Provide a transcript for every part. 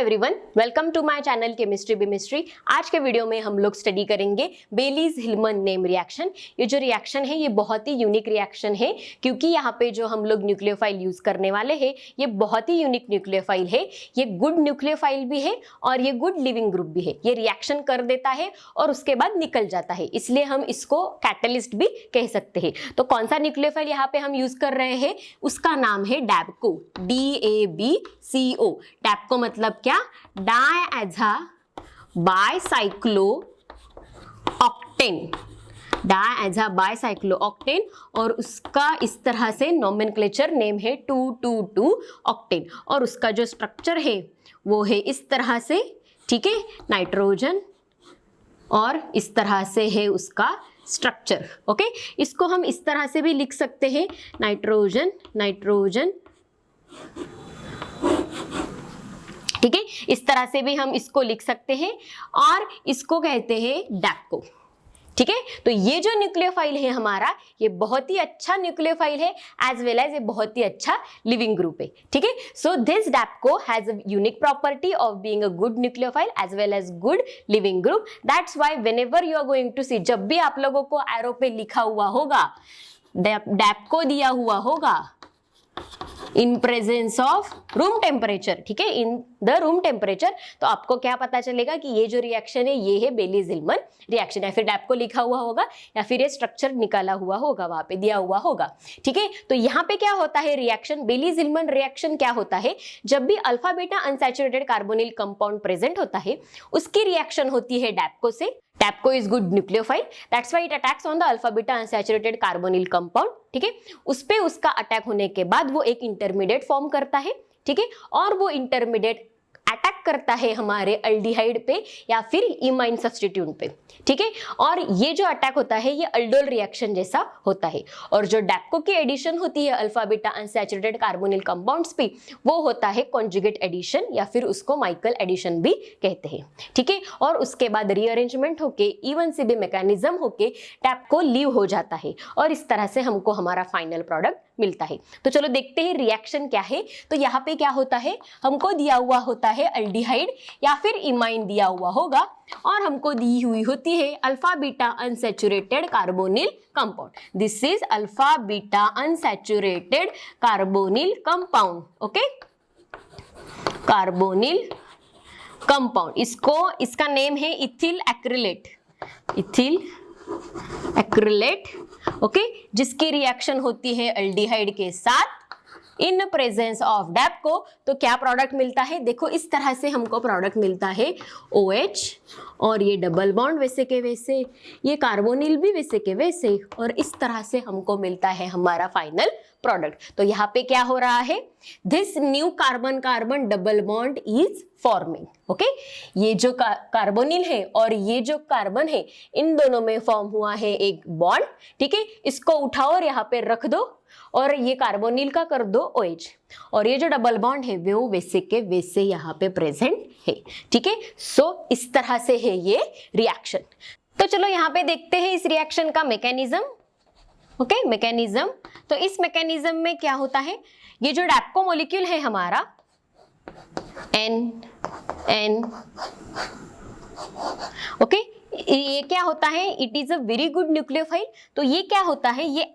Everyone, welcome to my channel chemistry बिमिस्ट्री। आज के वीडियो में हम लोग स्टडी करेंगे बेलीज हिल्मन नेम रिएक्शन। ये जो रिएक्शन है ये बहुत ही यूनिक रिएक्शन है, क्योंकि यहाँ पे जो हम लोग न्यूक्लियोफाइल यूज करने वाले हैं ये बहुत ही यूनिक न्यूक्लियोफाइल है। ये गुड न्यूक्लियोफाइल भी है और ये गुड लिविंग ग्रुप भी है। ये रिएक्शन कर देता है और उसके बाद निकल जाता है, इसलिए हम इसको कैटलिस्ट भी कह सकते हैं। तो कौन सा न्यूक्लियोफाइल यहाँ पे हम यूज कर रहे हैं, उसका नाम है डैबको, DABCO। डैबको मतलब क्या, डायएजा बाइसाइक्लो ऑक्टेन, डायएजा बाइसाइक्लो ऑक्टेन, और उसका इस तरह से नोमेनक्लेचर नेम है 222 ऑक्टेन, और उसका जो स्ट्रक्चर है वो है इस तरह से, ठीक है, नाइट्रोजन, और इस तरह से है उसका स्ट्रक्चर। ओके, इसको हम इस तरह से भी लिख सकते हैं, नाइट्रोजन नाइट्रोजन, ठीक है, इस तरह से भी हम इसको लिख सकते हैं, और इसको कहते हैं डैबको। ठीक है, तो ये जो न्यूक्लियोफाइल है हमारा, ये बहुत ही अच्छा न्यूक्लियोफाइल है, एज वेल एज ये बहुत ही अच्छा लिविंग ग्रुप है। ठीक है, so this DABCO has a unique property of being a good nucleophile as well as good leaving group. That's why whenever you are going to see, जब भी आप लोगों को एरो पे लिखा हुआ होगा, डैबको दिया हुआ होगा in presence of room temperature, ठीक है, इन द रूम टेम्परेचर, तो आपको क्या पता चलेगा कि ये जो रिएक्शन है ये है बेलीज हिल्मन रिएक्शन, या फिर डैबको लिखा हुआ होगा, या फिर ये स्ट्रक्चर निकाला हुआ होगा, वहां पे दिया हुआ होगा। ठीक है, तो यहाँ पे क्या होता है रिएक्शन, बेलीज हिल्मन रिएक्शन क्या होता है, जब भी alpha beta unsaturated carbonyl compound present होता है, उसकी रिएक्शन होती है डैबको से। DABCO is good nucleophile, that's why it attacks on the alpha beta unsaturated carbonyl compound. ठीक है, उस पे उसका अटैक होने के बाद वो एक इंटरमीडिएट फॉर्म करता है, ठीक है, और वो इंटरमीडिएट अटैक करता है हमारे अल्डिहाइड पे या फिर इमाइन सब्स्टिट्यूट पे। ठीक है, और ये जो अटैक होता है ये अल्डोल रिएक्शन जैसा होता है, और जो डैबको की एडिशन होती है alpha beta unsaturated carbonyl compounds पे, वो होता है कॉन्जुगेट एडिशन, या फिर उसको माइकल एडिशन भी कहते हैं। ठीक है, और उसके बाद रीअरेंजमेंट होके इवन सी बी मैकेनिज्म होके डैबको लीव हो जाता है, और इस तरह से हमको हमारा फाइनल प्रोडक्ट मिलता है। तो चलो देखते हैं रिएक्शन क्या है। तो यहाँ पे क्या होता है, हमको दिया हुआ होता है अल्डिहाइड या फिर इमाइन दिया हुआ होगा, और हमको दी हुई होती है alpha beta unsaturated carbonyl compound. This is alpha beta unsaturated carbonyl compound. Okay, carbonyl compound, इसको इसका नेम है ethyl acrylate, ethyl acrylate. Okay, जिसकी रिएक्शन होती है अल्डिहाइड के साथ इन प्रेजेंस ऑफ डैबको। तो क्या प्रोडक्ट मिलता है, देखो इस तरह से हमको प्रोडक्ट मिलता है OH, और ये डबल बॉन्ड वैसे के वैसे, ये कार्बोनिल भी वैसे के वैसे, और इस तरह से हमको मिलता है हमारा फाइनल प्रोडक्ट। तो यहाँ पे क्या हो रहा है, this new carbon carbon double bond is forming. Okay, ये जो कार्बोनिल है और ये जो कार्बन है, इन दोनों में फॉर्म हुआ है एक बॉन्ड। ठीक है, इसको उठाओ और यहाँ पे रख दो, और ये कार्बोनिल का कर दो OH, और ये जो डबल बॉन्ड है वो वैसे के वैसे यहाँ पे प्रेजेंट है। ठीक है, सो इस तरह से है ये रिएक्शन। तो चलो यहाँ पे देखते हैं इस रिएक्शन का मैकेनिज्म। ओके, मैकेनिज्म, तो इस मैकेनिज्म में क्या होता है, ये जो डैबको मॉलिक्यूल है हमारा N, ओके, ये क्या होता है, it is a very good nucleophile. तो ये क्या होता है, ये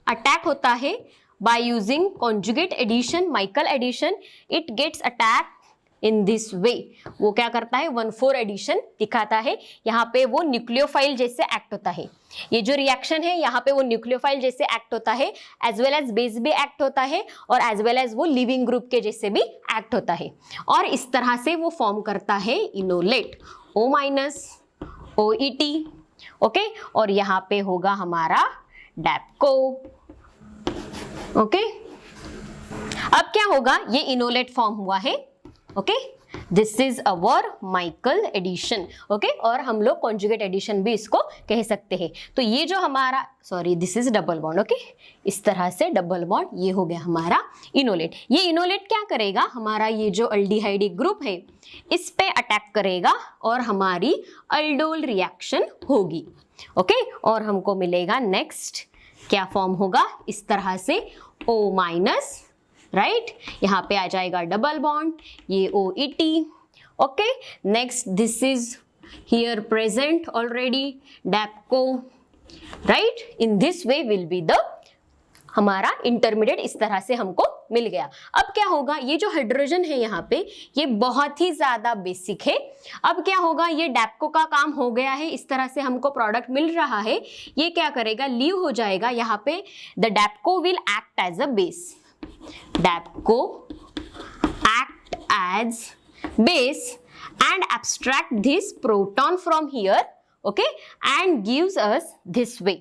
अटैक होता है by using conjugate addition, Michael addition, it gets attack in this way. वो क्या करता है, 1,4 एडिशन दिखाता है, यहाँ पे वो न्यूक्लियोफाइल जैसे एक्ट होता है। ये जो रिएक्शन है यहाँ पे वो न्यूक्लियोफाइल जैसे एक्ट होता है, एज वेल एज बेस भी एक्ट होता है, और एज वेल एज वो लिविंग ग्रुप के जैसे भी एक्ट होता है, और इस तरह से वो फॉर्म करता है इनोलेट, O-, OET। ओके, और यहाँ पे होगा हमारा डैबको। ओके, अब क्या होगा, ये इनोलेट फॉर्म हुआ है। Okay, this is our Michael addition. Okay, और हम लोग कॉन्जुगेट एडिशन भी इसको कह सकते हैं। तो ये जो हमारा, sorry, this is double bond. Okay, इस तरह से डबल बॉन्ड, ये हो गया हमारा इनोलेट। ये इनोलेट क्या करेगा, हमारा ये जो अल्डिहाइड ग्रुप है इस पे अटैक करेगा, और हमारी अल्डोल रिएक्शन होगी। ओके, और हमको मिलेगा नेक्स्ट क्या फॉर्म होगा, इस तरह से O-, राइट, यहाँ पे आ जाएगा डबल बॉन्ड, ये OET। Okay, next this is here present already DABCO, right. In this way will be the हमारा इंटरमीडिएट, इस तरह से हमको मिल गया। अब क्या होगा, ये जो हाइड्रोजन है यहाँ पे ये बहुत ही ज्यादा बेसिक है। अब क्या होगा, ये डैप्को का काम हो गया है, इस तरह से हमको प्रोडक्ट मिल रहा है। ये क्या करेगा, लीव हो जाएगा यहाँ पे, the DABCO will act as a base, DABCO act as base and abstract this proton from here, okay, and gives us this way।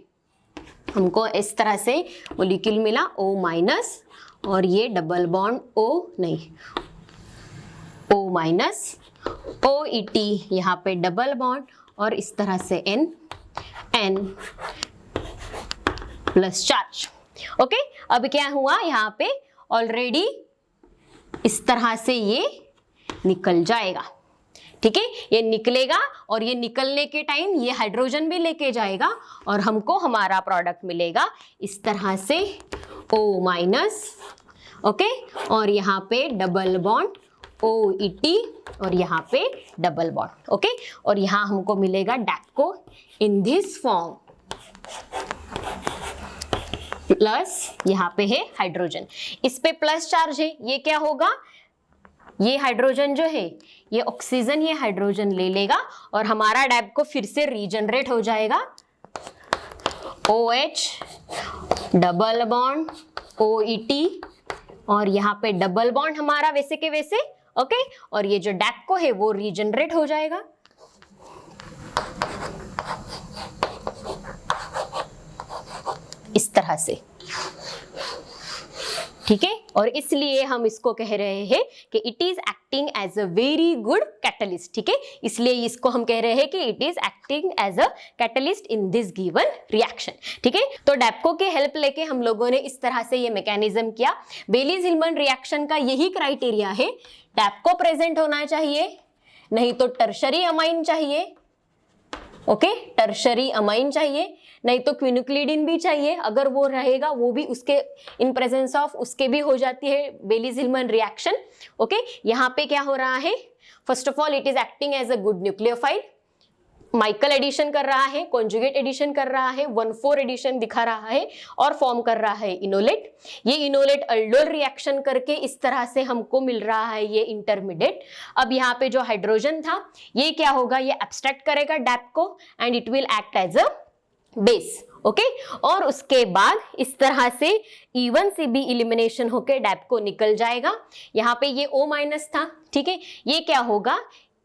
हमको इस तरह से मोलिक्यूल मिला O माइनस, और ये डबल बॉन्ड O नहीं, O माइनस, OET यहाँ पे डबल बॉन्ड, और इस तरह से N प्लस चार्ज। ओके, अब क्या हुआ, यहाँ पे ऑलरेडी इस तरह से ये निकल जाएगा। ठीक है, ये निकलेगा, और ये निकलने के टाइम ये हाइड्रोजन भी लेके जाएगा, और हमको हमारा प्रोडक्ट मिलेगा इस तरह से O माइनस, ओके, और यहाँ पे डबल बॉन्ड OET, और यहाँ पे डबल बॉन्ड, ओके, और यहाँ हमको मिलेगा डैप्को इन दिस फॉर्म, प्लस यहाँ पे है हाइड्रोजन, इस पे प्लस चार्ज है। ये क्या होगा, ये हाइड्रोजन जो है ये ऑक्सीजन ये हाइड्रोजन ले लेगा, और हमारा डैप्को फिर से रीजनरेट हो जाएगा, OH डबल बॉन्ड OET, और यहाँ पे डबल बॉन्ड हमारा वैसे के वैसे, ओके, और ये जो डैप्को है वो रीजनरेट हो जाएगा। इस तरह से, ठीक है, और इसलिए हम इसको कह रहे हैं कि it is acting as a very good catalyst. ठीक है, इसलिए इसको हम कह रहे हैं कि it is acting as a catalyst in this given reaction. ठीक है, तो डैप्को की हेल्प लेके हम लोगों ने इस तरह से ये मैकेनिज्म किया। बेलीज-हिल्मन रिएक्शन का यही क्राइटेरिया है, डैप्को प्रेजेंट होना चाहिए, नहीं तो टर्शरी अमाइन चाहिए, ओके, टर्शरी अमाइन चाहिए, नहीं तो क्विनुक्लिडिन भी चाहिए, अगर वो रहेगा वो भी उसके इन प्रेजेंस ऑफ उसके भी हो जाती है बेलीज-हिल्मन रिएक्शन। ओके, यहाँ पे क्या हो रहा है, first of all it is acting as a good nucleophile, Michael addition कर रहा है, कॉन्जुगेट एडिशन कर रहा है, 1,4 एडिशन दिखा रहा है, और फॉर्म कर रहा है इनोलेट। ये इनोलेट अल्डोल रिएक्शन करके इस तरह से हमको मिल रहा है ये इंटरमीडिएट। अब यहाँ पे जो हाइड्रोजन था ये क्या होगा, ये एब्स्ट्रैक्ट करेगा DABCO and it will act as a base, okay, और उसके बाद इस तरह से E1CB इलिमिनेशन होके डैप्को निकल जाएगा। यहाँ पे ये O माइनस था, ठीक है, ये क्या होगा,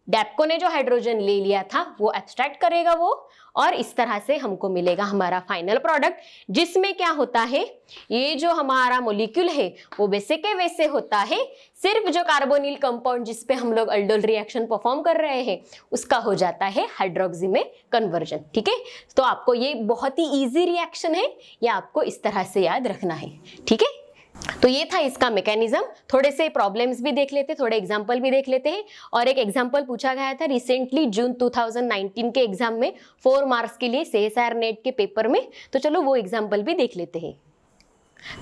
डैप्को ने जो हाइड्रोजन ले लिया था वो एब्स्ट्रैक्ट करेगा वो, और इस तरह से हमको मिलेगा हमारा फाइनल प्रोडक्ट, जिसमें क्या होता है, ये जो हमारा मॉलिक्यूल है वो वैसे के वैसे होता है, सिर्फ जो कार्बोनिल कंपाउंड जिस पे हम लोग अल्डोल रिएक्शन परफॉर्म कर रहे हैं उसका हो जाता है हाइड्रोक्सी में कन्वर्जन। ठीक है, तो आपको ये बहुत ही इजी रिएक्शन है, ये आपको इस तरह से याद रखना है। ठीक है, तो ये था इसका मैकेनिज्म। थोड़े से प्रॉब्लम्स भी देख लेते, थोड़े एग्जांपल भी देख लेते हैं, और एक एग्जांपल पूछा गया था रिसेंटली जून 2019 के एग्जाम में 4 मार्क्स के लिए CSIR नेट के पेपर में, तो चलो वो एग्जांपल भी देख लेते हैं।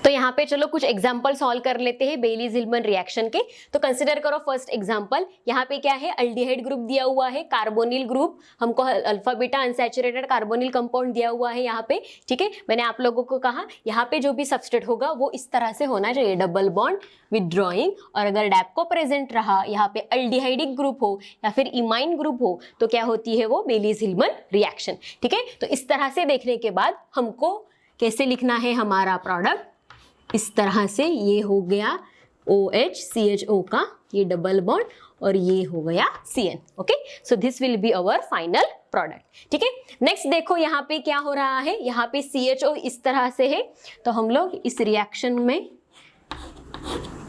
तो यहाँ पे चलो कुछ एग्जांपल सॉल्व कर लेते हैं बेलीज-हिल्मन रिएक्शन के। तो कंसिडर करो फर्स्ट एग्जांपल, यहाँ पे क्या है, अल्डिहाइड ग्रुप दिया हुआ है, कार्बोनिल ग्रुप, हमको alpha beta unsaturated carbonyl compound दिया हुआ है यहाँ पे। ठीक है, मैंने आप लोगों को कहा यहाँ पे जो भी सबस्ट्रेट होगा वो इस तरह से होना चाहिए, डबल बॉन्ड विथड्रॉइंग, और अगर डैप्को प्रेजेंट रहा, यहाँ पे अल्डिहाइडिक ग्रुप हो या फिर इमाइन ग्रुप हो, तो क्या होती है वो बेलीज-हिल्मन रिएक्शन। ठीक है, तो इस तरह से देखने के बाद हमको कैसे लिखना है हमारा प्रोडक्ट, इस तरह से ये हो गया OH CHO का ये डबल बॉन्ड, और ये हो गया CN। Okay, so this will be our final product. ठीक है, नेक्स्ट देखो यहाँ पे क्या हो रहा है, यहाँ पे CHO इस तरह से है, तो हम लोग इस रिएक्शन में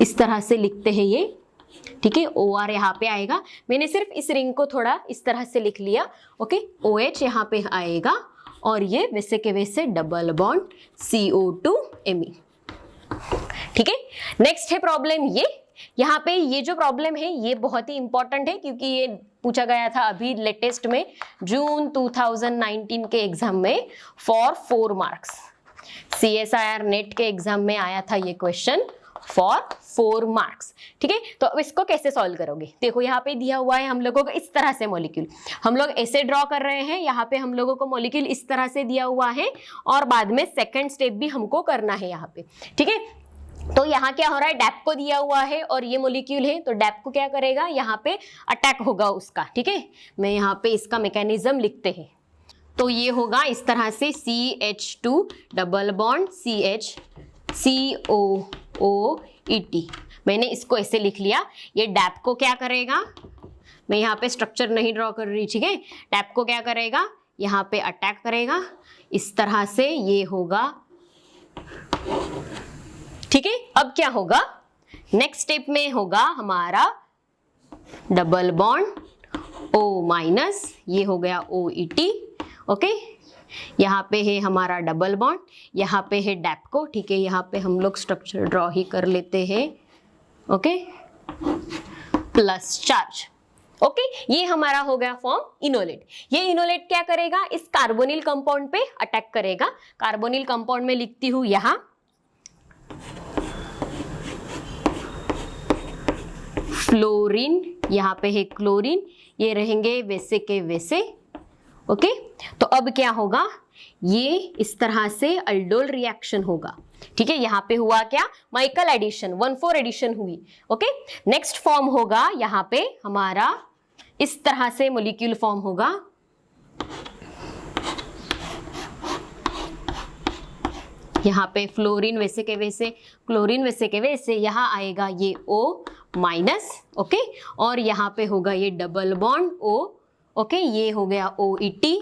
इस तरह से लिखते हैं ये। ठीक है, OR यहाँ पे आएगा, मैंने सिर्फ इस रिंग को थोड़ा इस तरह से लिख लिया। ओके, OH यहाँ पे आएगा, और ये वैसे के वैसे डबल बॉन्ड CO2 Me। ठीक है, नेक्स्ट है प्रॉब्लम ये, यहाँ पे ये जो प्रॉब्लम है ये बहुत ही इंपॉर्टेंट है, क्योंकि ये पूछा गया था अभी लेटेस्ट में जून 2019 के एग्जाम में फॉर 4 मार्क्स। CSIR नेट के एग्जाम में आया था ये क्वेश्चन फॉर 4 मार्क्स। ठीक है, तो अब इसको कैसे सॉल्व करोगे? देखो यहाँ पे दिया हुआ है हम लोगों को इस तरह से मॉलिक्यूल, हम लोग ऐसे ड्रॉ कर रहे हैं, यहाँ पे हम लोगों को मॉलिक्यूल इस तरह से दिया हुआ है और बाद में सेकंड स्टेप भी हमको करना है यहाँ पे। ठीक है, तो यहाँ क्या हो रहा है, डैप को दिया हुआ है और ये मॉलिक्यूल है, तो डैप को क्या करेगा, यहाँ पे अटैक होगा उसका। ठीक है, मैं यहाँ पे इसका मैकेनिज्म लिखते हैं, तो ये होगा इस तरह से CH2 double bond CH COOET। मैंने इसको ऐसे लिख लिया। ये डैप को क्या करेगा, मैं यहाँ पे स्ट्रक्चर नहीं ड्रॉ कर रही, ठीक है, डैप को क्या करेगा, यहाँ पे अटैक करेगा इस तरह से, ये होगा। ठीक है, अब क्या होगा, नेक्स्ट स्टेप में होगा हमारा डबल बॉन्ड O-, ये हो गया OET। ओके, यहाँ पे है हमारा डबल बॉन्ड, यहाँ पे है डैप को। ठीक है, यहाँ पे हम लोग स्ट्रक्चर ड्रॉ ही कर लेते हैं। Okay, plus charge. ओके, ये हमारा हो गया फॉर्म इनोलेट। ये इनोलेट क्या करेगा, इस कार्बोनिल कंपाउंड पे अटैक करेगा। कार्बोनिल कंपाउंड में लिखती हूं यहां फ्लोरीन, यहाँ पे है क्लोरीन, ये रहेंगे वैसे के वैसे। ओके, तो अब क्या होगा, ये इस तरह से अल्डोल रिएक्शन होगा। ठीक है, यहाँ पे हुआ क्या, माइकल एडिशन, 1,4 एडिशन हुई। ओके, नेक्स्ट फॉर्म होगा यहाँ पे हमारा इस तरह से मॉलिक्यूल फॉर्म होगा। यहाँ पे फ्लोरीन वैसे के वैसे, क्लोरीन वैसे के वैसे, यहाँ आएगा ये O-। ओके, और यहाँ पे होगा ये डबल बॉन्ड O। ओके, ये हो गया OET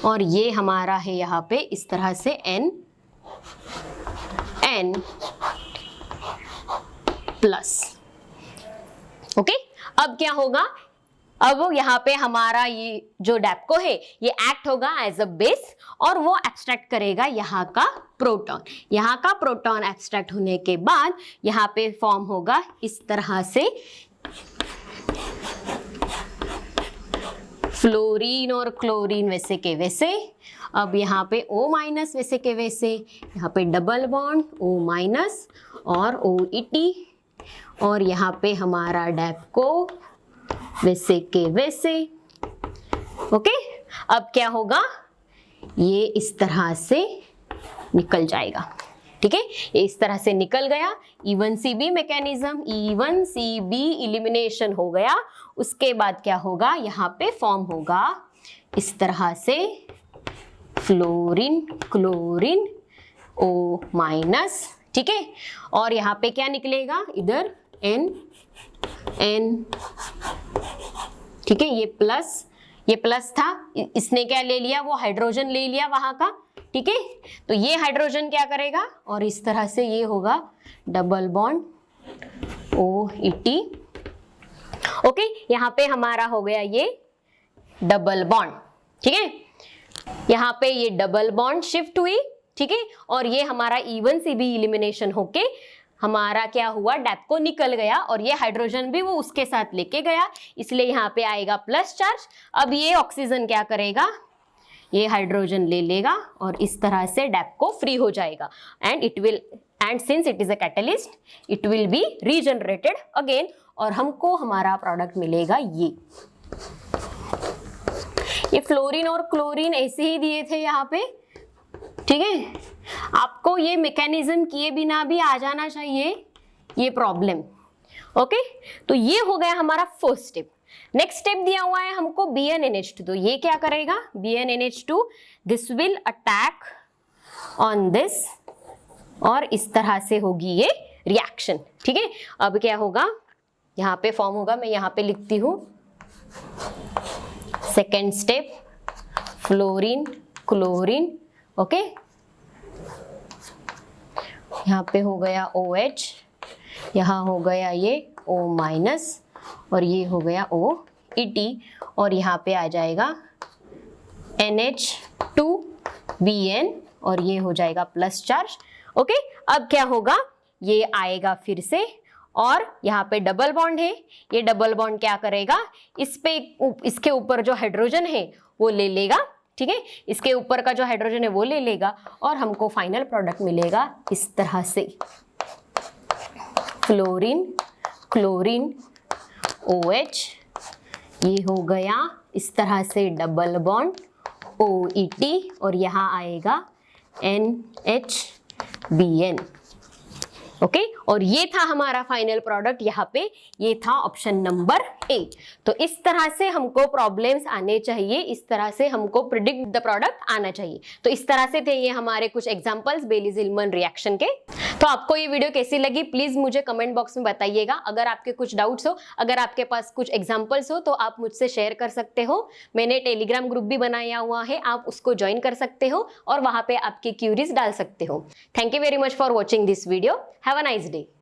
और ये हमारा है यहाँ पे इस तरह से N प्लस। ओके, अब क्या होगा, अब यहाँ पे हमारा ये जो डैपको है ये एक्ट होगा एज अ बेस और वो एक्सट्रैक्ट करेगा यहाँ का प्रोटॉन। यहाँ का प्रोटॉन एक्सट्रैक्ट होने के बाद यहाँ पे फॉर्म होगा इस तरह से फ्लोरीन और क्लोरीन वैसे के वैसे। अब यहाँ पे O- वैसे के वैसे, यहाँ पे डबल बॉन्ड O- और OET और यहाँ पे हमारा डैपको वैसे के वैसे। ओके, अब क्या होगा, ये इस तरह से निकल जाएगा। ठीक है, ये इस तरह से निकल गया। E1CB मैकेनिज्म, E1CB इलिमिनेशन हो गया। उसके बाद क्या होगा, यहाँ पे फॉर्म होगा इस तरह से फ्लोरीन क्लोरीन O-। ठीक है, और यहाँ पे क्या निकलेगा, इधर N। ठीक है, ये प्लस था, इसने क्या ले लिया, वो हाइड्रोजन ले लिया वहां का। ठीक है, तो ये हाइड्रोजन क्या करेगा और इस तरह से ये होगा डबल बॉन्ड OET। ओके, यहाँ पे हमारा हो गया ये डबल बॉन्ड। ठीक है, यहाँ पे ये डबल बॉन्ड शिफ्ट हुई। ठीक है, और ये हमारा E1CB इलिमिनेशन होके हमारा क्या हुआ, डैपको निकल गया और ये हाइड्रोजन भी वो उसके साथ लेके गया, इसलिए यहाँ पे आएगा प्लस चार्ज। अब ये ऑक्सीजन क्या करेगा, ये हाइड्रोजन ले लेगा और इस तरह से डैपको फ्री हो जाएगा and since it is a catalyst it will be regenerated again और हमको हमारा प्रोडक्ट मिलेगा ये फ्लोरीन और क्लोरीन ऐसे ही दिए थे यहाँ पे। ठीक है, आपको ये मैकेनिज्म किए बिना भी आ जाना चाहिए ये प्रॉब्लम। ओके, तो ये हो गया हमारा फर्स्ट स्टेप। नेक्स्ट स्टेप दिया हुआ है हमको BnNH2, तो ये क्या करेगा, BnNH2 this will attack on this और इस तरह से होगी ये रिएक्शन। ठीक है, अब क्या होगा, यहाँ पे फॉर्म होगा, मैं यहाँ पे लिखती हूँ second step fluorine chlorine. Okay, यहाँ पे हो गया OH, यहाँ हो गया ये O- और ये हो गया OET और यहाँ पे आ जाएगा NH2Bn और ये हो जाएगा प्लस चार्ज। ओके, अब क्या होगा, ये आएगा फिर से और यहाँ पे डबल बॉन्ड है, ये डबल बॉन्ड क्या करेगा, इसके ऊपर जो हाइड्रोजन है वो ले लेगा। ठीक है, इसके ऊपर का जो हाइड्रोजन है वो ले लेगा और हमको फाइनल प्रोडक्ट मिलेगा इस तरह से। फ्लोरीन, क्लोरीन, OH, ये हो गया इस तरह से डबल बॉन्ड OET और यहाँ आएगा NHBN। ओके और ये था हमारा फाइनल प्रोडक्ट, यहाँ पे ये था ऑप्शन नंबर ए। तो इस तरह से हमको प्रॉब्लम्स आने चाहिए, इस तरह से हमको प्रिडिक्ट द प्रोडक्ट आना चाहिए। तो इस तरह से थे ये हमारे कुछ एग्जांपल्स बेली-ज़िलमैन रिएक्शन के। तो आपको ये वीडियो कैसी लगी प्लीज मुझे कमेंट बॉक्स में बताइएगा। अगर आपके कुछ डाउट्स हो, अगर आपके पास कुछ एग्जांपल्स हो तो आप मुझसे शेयर कर सकते हो। मैंने टेलीग्राम ग्रुप भी बनाया हुआ है, आप उसको ज्वाइन कर सकते हो और वहां पे आपकी क्यूरीज डाल सकते हो। Thank you very much for watching this video. Have a nice day.